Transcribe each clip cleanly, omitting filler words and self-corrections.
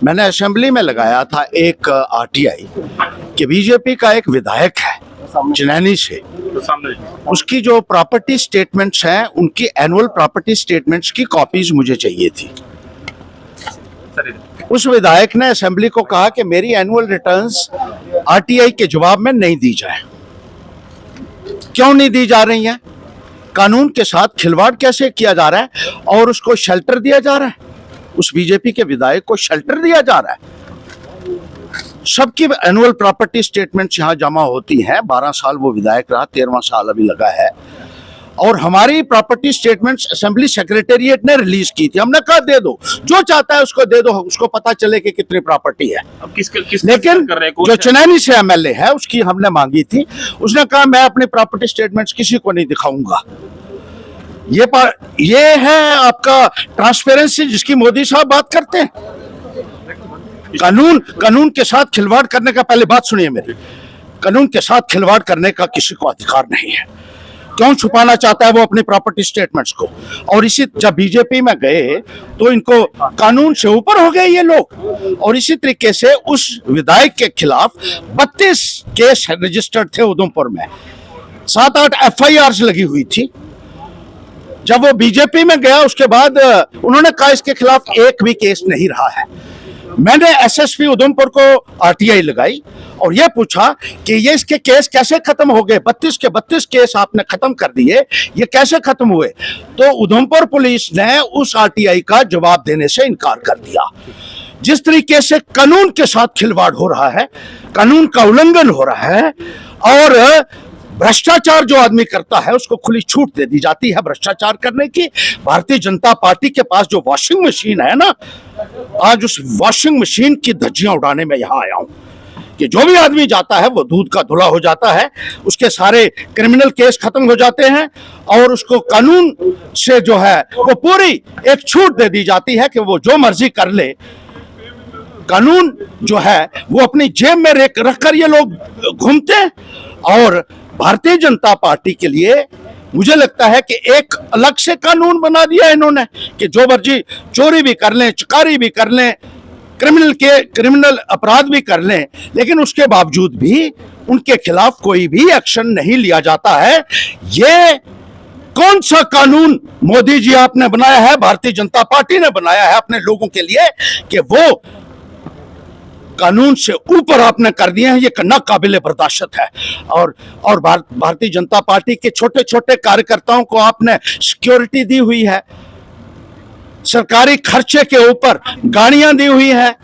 मैंने असेंबली में लगाया था एक आरटीआई कि बीजेपी का एक विधायक है चनैनी से, उसकी जो प्रॉपर्टी स्टेटमेंट्स हैं उनकी एनुअल प्रॉपर्टी स्टेटमेंट्स की कॉपीज मुझे चाहिए थी। उस विधायक ने असेंबली को कहा कि मेरी एनुअल रिटर्न्स आरटीआई के जवाब में नहीं दी जाए। क्यों नहीं दी जा रही हैं? कानून के साथ खिलवाड़ कैसे किया जा रहा है और उसको शेल्टर दिया जा रहा है, उस बीजेपी के विधायक को शेल्टर दिया जा रहा है। सबकी एनुअल प्रॉपर्टी स्टेटमेंट्स यहाँ जमा होती हैं। 12 साल वो विधायक रहा, 13वां साल अभी लगा है। और हमारी प्रॉपर्टी स्टेटमेंट्स असेंबली सेक्रेटेरिएट ने रिलीज की थी। हमने कहा दे दो, जो चाहता है उसको दे दो, उसको पता चले कि कितनी प्रॉपर्टी है। अब किस लेकिन कर रहे जो चनैनी से एमएलए है उसकी हमने मांगी थी, उसने कहा मैं अपनी प्रॉपर्टी स्टेटमेंट्स किसी को नहीं दिखाऊंगा। ये है आपका ट्रांसपेरेंसी जिसकी मोदी साहब बात करते हैं। कानून के साथ खिलवाड़ करने का, पहले बात सुनिए मेरी, कानून के साथ खिलवाड़ करने का किसी को अधिकार नहीं है। क्यों छुपाना चाहता है वो अपनी प्रॉपर्टी स्टेटमेंट्स को? और इसी जब बीजेपी में गए तो इनको कानून से ऊपर हो गए ये लोग। और इसी तरीके से उस विधायक के खिलाफ 32 केस रजिस्टर्ड थे उधमपुर में, 7-8 FIRs लगी हुई थी। जब वो बीजेपी में गया उसके बाद उन्होंने कहा इसके खिलाफ एक भी केस नहीं रहा है। मैंने एसएसपी उधमपुर को आरटीआई लगाई और यह पूछा कि ये इसके केस कैसे खत्म हो गए? 32 के 32 केस आपने खत्म कर दिए, ये कैसे खत्म हुए? तो उधमपुर पुलिस ने उस आरटीआई का जवाब देने से इनकार कर दिया। जिस तरीके से कानून के साथ खिलवाड़ हो रहा है, कानून का उल्लंघन हो रहा है और भ्रष्टाचार जो आदमी करता है उसको खुली छूट दे दी जाती है भ्रष्टाचार करने की। भारतीय जनता पार्टी के पास जो वॉशिंग मशीन है ना, आज उस वॉशिंग मशीन की धज्जियां उड़ाने में यहां आया हूं कि जो भी आदमी जाता है वो दूध का धुला हो जाता है, उसके सारे क्रिमिनल केस खत्म हो जाते हैं और उसको कानून से जो है वो पूरी एक छूट दे दी जाती है कि वो जो मर्जी कर ले। कानून जो है वो अपनी जेब में रखकर ये लोग घूमते हैं। और भारतीय जनता पार्टी के लिए मुझे लगता है कि एक अलग से कानून बना दिया इन्होंने कि जो मर्जी चोरी भी कर लें, चकारी भी कर लें, क्रिमिनल अपराध भी कर लें, लेकिन उसके बावजूद भी उनके खिलाफ कोई भी एक्शन नहीं लिया जाता है। ये कौन सा कानून मोदी जी आपने बनाया है, भारतीय जनता पार्टी ने बनाया है अपने लोगों के लिए कि वो कानून से ऊपर आपने कर दिए हैं? ये ना काबिले बर्दाश्त है। और भारतीय जनता पार्टी के छोटे छोटे कार्यकर्ताओं को आपने सिक्योरिटी दी हुई है, सरकारी खर्चे के ऊपर गाड़ियां दी हुई हैं,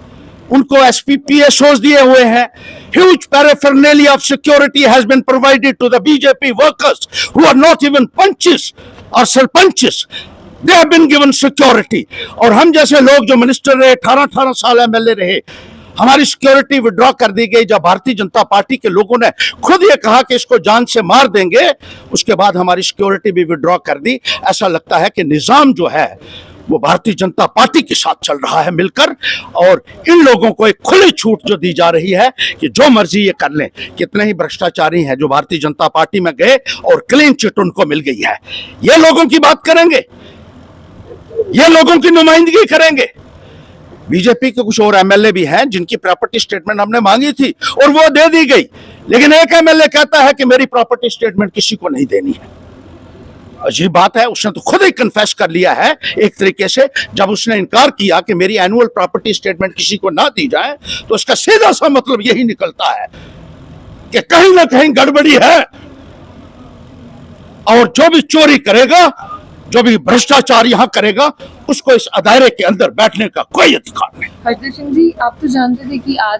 उनको एसपी PSOs दिए हुए हैं। Huge paraphernalia of security has been provided to the BJP workers who are not even punches or sarpanches. They have been given security. और हम जैसे लोग जो मिनिस्टर रहे, 18 साल MLA रहे, हमारी सिक्योरिटी विड्रॉ कर दी गई। जब भारतीय जनता पार्टी के लोगों ने खुद ये कहा कि इसको जान से मार देंगे, उसके बाद हमारी सिक्योरिटी भी विड्रॉ कर दी। ऐसा लगता है कि निजाम जो है वो भारतीय जनता पार्टी के साथ चल रहा है मिलकर, और इन लोगों को एक खुली छूट जो दी जा रही है कि जो मर्जी ये कर लें। कितने ही भ्रष्टाचारी हैं जो भारतीय जनता पार्टी में गए और क्लीन चिट उनको मिल गई है। ये लोगों की बात करेंगे, ये लोगों की नुमाइंदगी करेंगे। बीजेपी के कुछ और MLA भी हैं जिनकी प्रॉपर्टी स्टेटमेंट हमने मांगी थी और वो दे दी गई, लेकिन एक MLA कहता है कि मेरी प्रॉपर्टी स्टेटमेंट किसी को नहीं देनी है। अजीब बात है। उसने तो खुद ही कन्फेस कर लिया है एक तरीके से, जब उसने इनकार किया कि मेरी एनुअल प्रॉपर्टी स्टेटमेंट किसी को ना दी जाए, तो उसका सीधा सा मतलब यही निकलता है कि कहीं ना कहीं गड़बड़ी है। और जो भी चोरी करेगा, जो भी भ्रष्टाचार यहां करेगा, उसको इस दायरे के अंदर बैठने का कोई अधिकार नहीं। हरदीप सिंह जी, आप तो जानते थे कि आज